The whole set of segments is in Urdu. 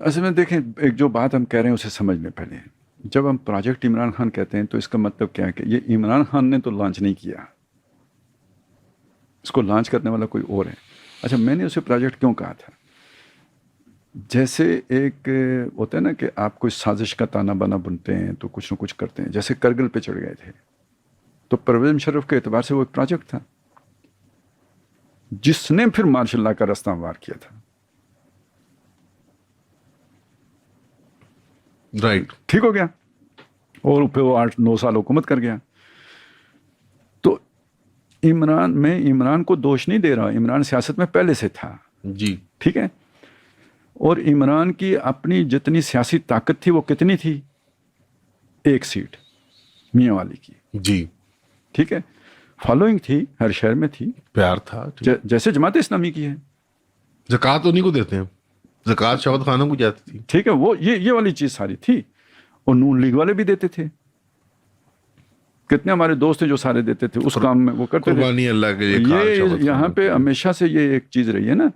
اصل میں دیکھیں ایک جو بات ہم کہہ رہے ہیں اسے سمجھ لیں پہلے. جب ہم پروجیکٹ عمران خان کہتے ہیں تو اس کا مطلب کیا ہے کہ یہ عمران خان نے تو لانچ نہیں کیا, اس کو لانچ کرنے والا کوئی اور ہے. اچھا میں نے اسے پروجیکٹ کیوں کہا تھا؟ جیسے ایک ہوتا ہے نا کہ آپ کوئی سازش کا تانا بانا بنتے ہیں تو کچھ نہ کچھ کرتے ہیں. جیسے کرگل پہ چڑھ گئے تھے تو پرویز مشرف کے اعتبار سے وہ ایک پروجیکٹ تھا جس نے پھر مارشل لا کا رستہ ہموار کیا تھا. رائٹ, ٹھیک ہو گیا, اور پھر وہ 8-9 سال حکومت کر گیا. تو میں عمران کو دوش نہیں دے رہا, عمران سیاست میں پہلے سے تھا جی ٹھیک ہے, اور عمران کی اپنی جتنی سیاسی طاقت تھی وہ کتنی تھی؟ 1 سیٹ میاں والی کی. جی ٹھیک ہے, فالوئنگ تھی ہر شہر میں تھی, پیار تھا. جیسے جماعت اسلامی کی ہے. زکوٰۃ انہیں کو دیتے ہیں, زکوٰۃ شوکت خانوں کو جاتی تھی. ٹھیک ہے, وہ یہ والی چیز ساری تھی, اور نون لیگ والے بھی دیتے تھے. کتنے ہمارے دوست ہیں جو سارے دیتے تھے اس کام میں, وہ کرتے تھے. قربانی اللہ کے لیے. یہ یہاں پہ ہمیشہ سے یہ ایک چیز رہی ہے نا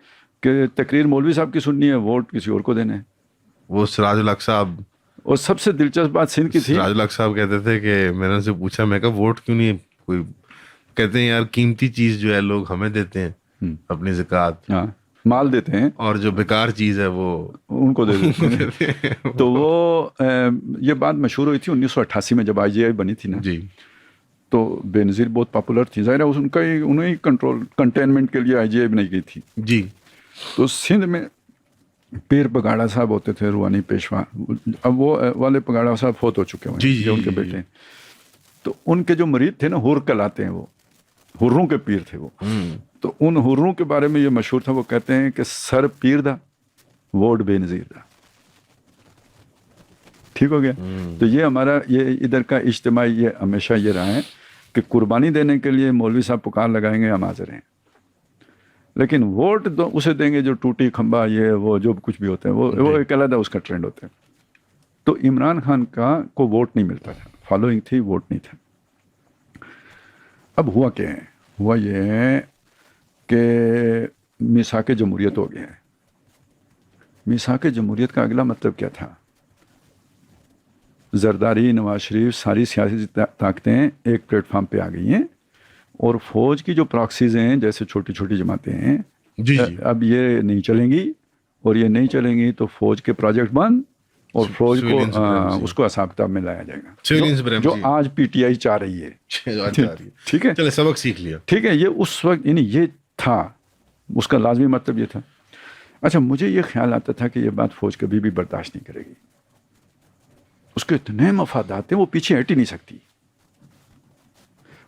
کہ تقریر مولوی صاحب کی سننی ہے, ووٹ کسی اور کو دینے ہیں. وہ سراج الحق صاحب, اور سب سے دلچسپ بات سندھ کی تھی, سراج الحق صاحب کہتے تھے کہ میں نے ان سے پوچھا, میں کہا ووٹ کیوں نہیں کوئی, کہتے ہیں یار قیمتی چیز جو ہے لوگ ہمیں دیتے ہیں اپنی زکوٰۃ, ہاں مال دیتے ہیں, اور جو بیکار چیز ہے وہ ان کو دے دیتے ہیں. تو وہ یہ بات مشہور ہوئی تھی 1988 میں جب IGI بنی تھی نا. جی تو بے نظیر بہت پاپولر تھی, ظاہر ہے ان کا انہیں کنٹینمنٹ کے لیے IGI بنائی گئی تھی. جی. تو سندھ میں پیر پگاڑا صاحب ہوتے تھے, روحانی پیشوا, اب وہ والے پگاڑا صاحب فوت ہو چکے ہیں, جی ان کے بیٹے. تو ان کے جو مرید تھے نا, حر کلاتے ہیں, وہ حروں کے پیر تھے وہ. تو ان حروں کے بارے میں یہ مشہور تھا, وہ کہتے ہیں کہ سر پیر دا ووٹ بے نظیر دا. ٹھیک ہو گیا. تو یہ ہمارا یہ ادھر کا اجتماعی یہ ہمیشہ یہ رہا ہے کہ قربانی دینے کے لیے مولوی صاحب پکار لگائیں گے, ہم حاضر ہیں, لیکن ووٹ تو اسے دیں گے جو ٹوٹی کھمبا یہ وہ جو کچھ بھی ہوتا ہے, وہ ایک علیحدہ اس کا ٹرینڈ ہوتا ہے. تو عمران خان کو ووٹ نہیں ملتا تھا, فالوئنگ تھی, ووٹ نہیں تھا. اب ہوا کیا ہے؟ ہوا یہ ہے کہ میثاق جمہوریت ہو گیا ہے. میثاق جمہوریت کا اگلا مطلب کیا تھا؟ زرداری, نواز شریف, ساری سیاسی طاقتیں ایک پلیٹ فارم پہ آ گئی ہیں, اور فوج کی جو پراکسیز ہیں جیسے چھوٹی چھوٹی جماعتیں ہیں, جی اب یہ نہیں چلیں گی, اور یہ نہیں چلیں گی تو فوج کے پروجیکٹ بند, اور فوج کو اس کو حساب کتاب میں لایا جائے گا, جو آج PTI چاہ رہی ہے. ٹھیک ہے, چلے سبق سیکھ لیا. ٹھیک ہے, یہ اس وقت یعنی یہ تھا, اس کا لازمی مطلب یہ تھا. اچھا مجھے یہ خیال آتا تھا کہ یہ بات فوج کبھی بھی برداشت نہیں کرے گی, اس کے اتنے مفادات ہیں وہ پیچھے ہٹ ہی نہیں سکتی,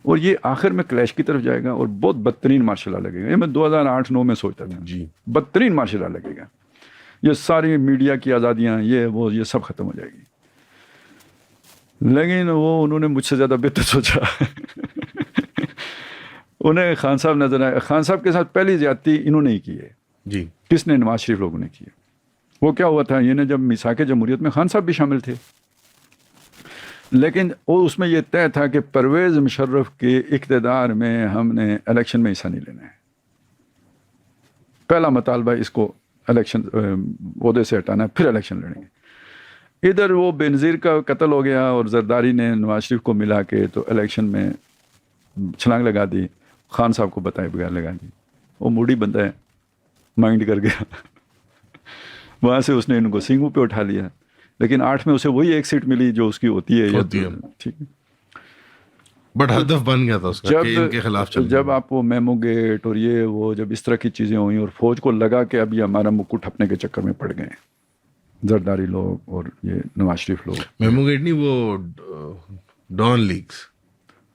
اور یہ آخر میں کلیش کی طرف جائے گا, اور بہت بدترین مارشل لا لگے گا. یہ میں 2008-9 میں سوچتا تھا, جی بدترین مارشل لا لگے گا. یہ ساری میڈیا کی آزادیاں یہ سب ختم ہو جائے گی. لیکن وہ انہوں نے مجھ سے زیادہ بہتر سوچا. انہیں خان صاحب نظر آئے. خان صاحب کے ساتھ پہلی زیادتی انہوں نے ہی کی ہے. جی کس نے؟ نواز شریف لوگوں نے کی ہے. وہ کیا ہوا تھا, یہ نے جب میثاق جمہوریت میں خان صاحب بھی شامل تھے, لیکن وہ اس میں یہ طے تھا کہ پرویز مشرف کے اقتدار میں ہم نے الیکشن میں حصہ نہیں لینا ہے. پہلا مطالبہ اس کو الیکشن عہدے سے ہٹانا ہے, پھر الیکشن لڑیں گے. ادھر وہ بے نظیر کا قتل ہو گیا, اور زرداری نے نواز شریف کو ملا کے تو الیکشن میں چھلانگ لگا دی, خان صاحب کو بتائے بغیر لگا دی. وہ موڈی بندہ ہے, مائنڈ کر گیا. وہاں سے اس نے ان کو سنگھو پہ اٹھا لیا, لیکن 8 میں اسے وہی 1 سیٹ ملی جو اس کی ہوتی ہے. ٹھیک ہے, بٹ ہدف بن گیا تھا اس کا کہ ان کے خلاف چل. جب آپ وہ میمو گیٹ اور یہ وہ جب اس طرح کی چیزیں ہوئیں, اور فوج کو لگا کہ اب یہ ہمارا مکو ٹھپنے کے چکر میں پڑ گئے ہیں زرداری لوگ اور یہ نواز شریف لوگ. میمو گیٹ نہیں, وہ ڈان لیگز.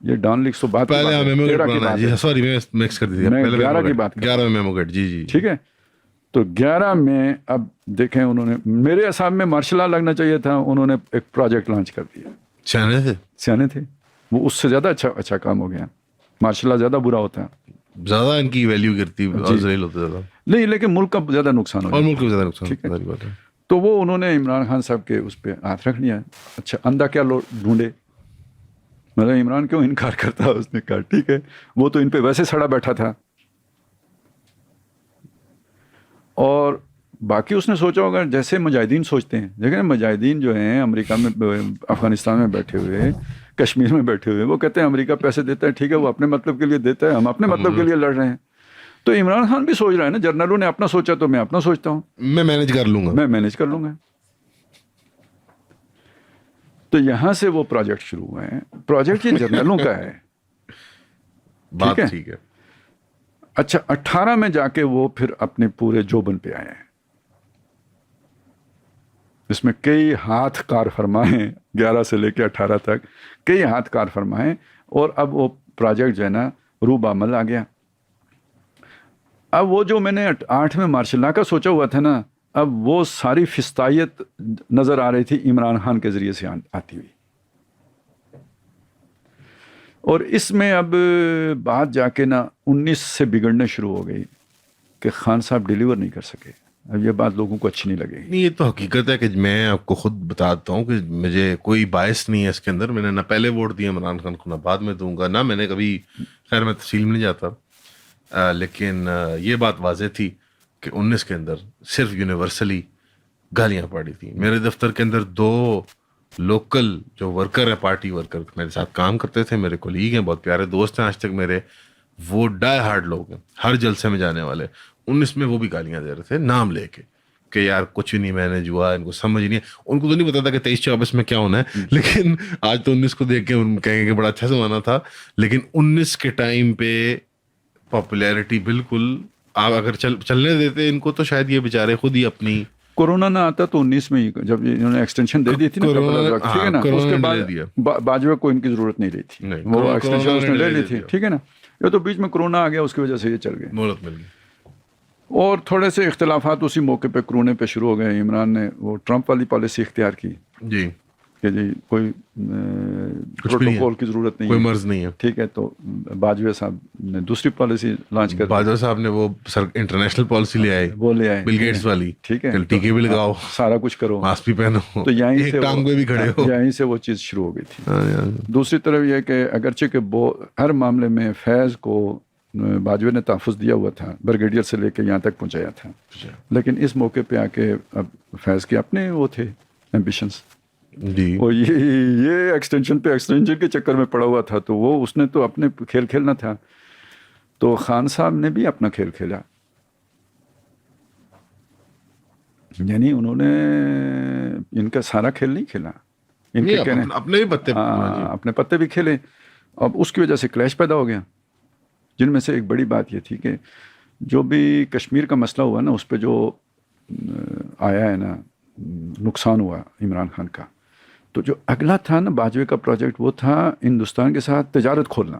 یہ ڈان لیگز تو بات پہلے میمو گیٹ پرانا, جی سوری میں مکس کر دیا, پہلے 11 کی بات, 11 میں میمو گیٹ. جی جی ٹھیک ہے. تو 11 میں اب دیکھیں انہوں نے, میرے حساب میں مارشل لا لگنا چاہیے تھا, انہوں نے ایک پروجیکٹ لانچ کر دیا. سیانے تھے وہ, اس سے زیادہ اچھا کام ہو گیا. مارشل لا زیادہ برا ہوتا ہے, زیادہ ان کی ویلیو گرتی اور ذلیل ہوتا زیادہ نہیں, لیکن ملک کا زیادہ نقصان ہو, اور ملک کو زیادہ نقصان. ٹھیک ہے. تو وہ انہوں نے عمران خان صاحب کے اس پہ ہاتھ رکھ لیا. اچھا اندھا کیا ڈھونڈے, مطلب عمران کیوں انکار کرتا؟ اس نے کہا ٹھیک ہے, وہ تو ان پہ ویسے سڑا بیٹھا تھا, اور باقی اس نے سوچا ہوگا جیسے مجاہدین سوچتے ہیں. دیکھیں مجاہدین جو ہیں امریکہ میں افغانستان میں بیٹھے ہوئے, کشمیر میں بیٹھے ہوئے, وہ کہتے ہیں امریکہ پیسے دیتا ہے, ٹھیک ہے وہ اپنے مطلب کے لیے دیتا ہے, ہم اپنے مطلب کے لیے لڑ رہے ہیں. تو عمران خان بھی سوچ رہا ہے نا, جنرلوں نے اپنا سوچا تو میں اپنا سوچتا ہوں, میں مینج کر لوں گا, میں مینج کر لوں گا. تو یہاں سے وہ پروجیکٹ شروع ہوئے ہیں. پروجیکٹ یہ جرنلوں کا ہے, بات ٹھیک ہے. اچھا 18 میں جا کے وہ پھر اپنے پورے جوبن پہ آئے ہیں. اس میں کئی ہاتھ کار فرمائے, 11 سے لے کے 18 تک کئی ہاتھ کار فرمائے, اور اب وہ پروجیکٹ جو ہے نا روب عمل آ گیا. اب وہ جو میں نے 8ویں مارشل لا کا سوچا ہوا تھا نا, اب وہ ساری فستائیت نظر آ رہی تھی عمران خان کے ذریعے سے آتی ہوئی. اور اس میں اب بات جا کے نا 19 سے بگڑنے شروع ہو گئی کہ خان صاحب ڈیلیور نہیں کر سکے. اب یہ بات لوگوں کو اچھی نہیں لگے گی. نہیں, یہ تو حقیقت ہے کہ میں آپ کو خود بتاتا ہوں کہ مجھے کوئی باعث نہیں ہے اس کے اندر. میں نے نہ پہلے ووٹ دیا عمران خان کو, نہ بعد میں دوں گا, نہ میں نے کبھی, خیر میں تفصیل میں نہیں جاتا, لیکن یہ بات واضح تھی کہ 19 کے اندر صرف یونیورسلی گالیاں پڑی تھیں. میرے دفتر کے اندر 2 لوکل جو ورکر ہیں, پارٹی ورکر میرے ساتھ کام کرتے تھے, میرے کولیگ ہیں, بہت پیارے دوست ہیں آج تک میرے, وہ ڈائی ہارڈ لوگ ہیں, ہر جلسے میں جانے والے. 19 میں وہ بھی گالیاں دے رہے تھے نام لے کے کہ یار کچھ بھی نہیں مینج ہوا, ان کو سمجھ نہیں ہے. ان کو تو نہیں پتا تھا کہ 23-24 میں کیا ہونا ہے, لیکن آج تو 19 کو دیکھ کے ان کہیں گے کہ بڑا اچھا زمانہ تھا. لیکن 19 کے ٹائم پہ پاپولیرٹی بالکل, آپ اگر چلنے دیتے ان کو تو شاید یہ بیچارے خود ہی اپنی, کورونا نہ آتا تو 19 میں ہی جب انہوں نے ایکسٹینشن دے دی تھی نا, ٹھیک ہے نا, اس کے بعد باجوہ کو ان کی ضرورت نہیں رہی تھی, وہ ایکسٹینشن اس نے لے لی تھی, ٹھیک ہے نا. یہ تو بیچ میں کورونا آ گیا, اس کی وجہ سے یہ چل گئے, مہلت مل گئی. اور تھوڑے سے اختلافات اسی موقع پہ کرونے پہ شروع ہو گئے. عمران نے وہ ٹرمپ والی پالیسی اختیار کی جی کہ جی کوئی پروٹوکول کی ضرورت نہیں, کوئی مرض نہیں ہے, ٹھیک ہے. تو باجوہ صاحب نے دوسری پالیسی لانچ کر دی. باجوہ صاحب نے وہ انٹرنیشنل پالیسی لے آئے, وہ لے آئے بل گیٹس والی, ٹھیک ہے, ٹیکے بھی لگاؤ, سارا کچھ کرو, ماسک بھی پہنو, تو یہیں سے ٹانگ پہ بھی کھڑے ہو, یہیں سے وہ چیز شروع ہو گئی تھی. دوسری طرف یہ کہ اگرچہ کہ ہر معاملے میں فیض کو باجوہ نے تحفظ دیا ہوا تھا, بریگیڈیئر سے لے کے یہاں تک پہنچایا تھا, لیکن اس موقع پہ آ کے اب فیض کے اپنے وہ تھے ایمبیشنس جی, اور یہ ایکسٹینشن پہ ایکسٹینشن کے چکر میں پڑا ہوا تھا. تو وہ اس نے تو اپنے کھیل کھیلنا تھا, تو خان صاحب نے بھی اپنا کھیل کھیلا. یعنی انہوں نے ان کا سارا کھیل نہیں کھیلا, ان کے اپنے بھی پتے, اپنے پتے بھی کھیلے. اب اس کی وجہ سے کلیش پیدا ہو گیا, جن میں سے ایک بڑی بات یہ تھی کہ جو بھی کشمیر کا مسئلہ ہوا نا, اس پہ جو آیا ہے نا نقصان ہوا عمران خان کا, تو جو اگلا تھا نا باجوہ کا پروجیکٹ, وہ تھا ہندوستان کے ساتھ تجارت کھولنا.